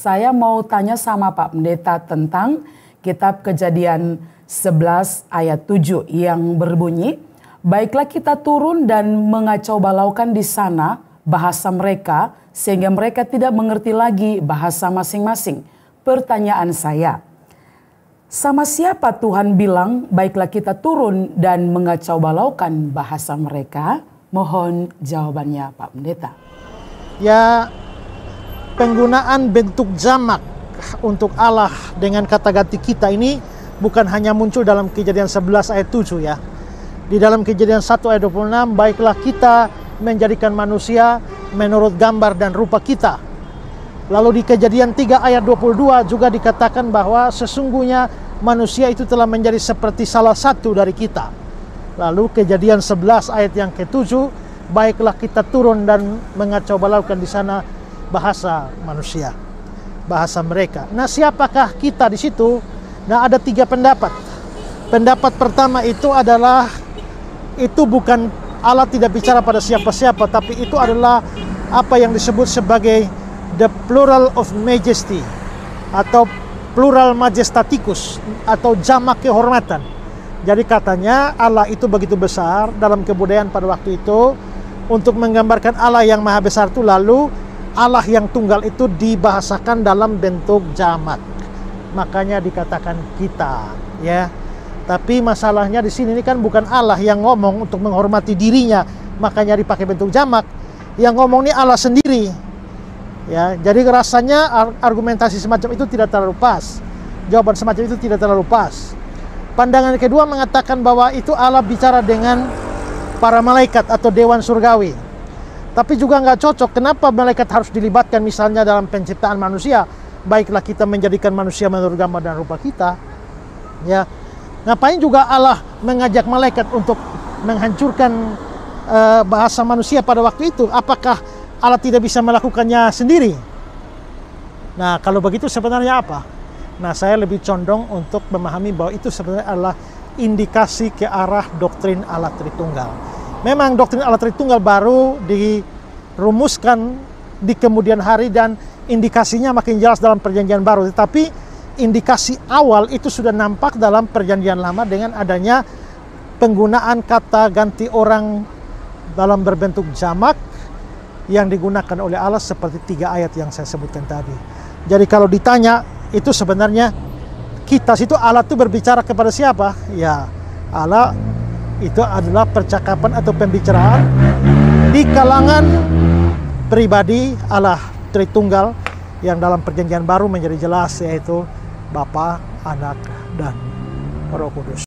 Saya mau tanya sama Pak Pendeta tentang kitab Kejadian 11 ayat 7 yang berbunyi, baiklah kita turun dan mengacau balaukan di sana bahasa mereka sehingga mereka tidak mengerti lagi bahasa masing-masing. Pertanyaan saya, sama siapa Tuhan bilang baiklah kita turun dan mengacau balaukan bahasa mereka? Mohon jawabannya Pak Pendeta. Ya, penggunaan bentuk jamak untuk Allah dengan kata ganti kita ini bukan hanya muncul dalam Kejadian 11 ayat 7 ya. Di dalam Kejadian 1 ayat 26, baiklah kita menjadikan manusia menurut gambar dan rupa kita. Lalu di Kejadian 3 ayat 22 juga dikatakan bahwa sesungguhnya manusia itu telah menjadi seperti salah satu dari kita. Lalu Kejadian 11 ayat yang ke-7, baiklah kita turun dan mengacau balaukan di sana bahasa manusia, bahasa mereka. Nah, siapakah kita di situ? Nah, ada 3 pendapat. Pendapat pertama itu adalah itu bukan Allah tidak bicara pada siapa-siapa, tapi itu adalah apa yang disebut sebagai the plural of majesty atau plural majestaticus atau jamak kehormatan. Jadi katanya Allah itu begitu besar dalam kebudayaan pada waktu itu, untuk menggambarkan Allah yang maha besar itu, lalu Allah yang tunggal itu dibahasakan dalam bentuk jamak. Makanya dikatakan kita, ya. Tapi masalahnya di sini ini kan bukan Allah yang ngomong untuk menghormati dirinya, makanya dipakai bentuk jamak. Yang ngomong ini Allah sendiri. Ya, jadi rasanya argumentasi semacam itu tidak terlalu pas. Jawaban semacam itu tidak terlalu pas. Pandangan kedua mengatakan bahwa itu Allah bicara dengan para malaikat atau dewan surgawi. Tapi juga nggak cocok. Kenapa malaikat harus dilibatkan misalnya dalam penciptaan manusia? Baiklah kita menjadikan manusia menurut gambar dan rupa kita. Ya, ngapain juga Allah mengajak malaikat untuk menghancurkan bahasa manusia pada waktu itu? Apakah Allah tidak bisa melakukannya sendiri? Nah, kalau begitu sebenarnya apa? Nah, saya lebih condong untuk memahami bahwa itu sebenarnya adalah indikasi ke arah doktrin Allah Tritunggal. Memang doktrin Allah Tritunggal baru dirumuskan di kemudian hari dan indikasinya makin jelas dalam Perjanjian Baru. Tetapi indikasi awal itu sudah nampak dalam Perjanjian Lama dengan adanya penggunaan kata ganti orang dalam berbentuk jamak yang digunakan oleh Allah seperti 3 ayat yang saya sebutkan tadi. Jadi kalau ditanya itu sebenarnya kita situ Allah itu berbicara kepada siapa? Ya, Allah itu adalah percakapan atau pembicaraan di kalangan pribadi Allah Tritunggal yang dalam Perjanjian Baru menjadi jelas, yaitu Bapa, Anak, dan Roh Kudus.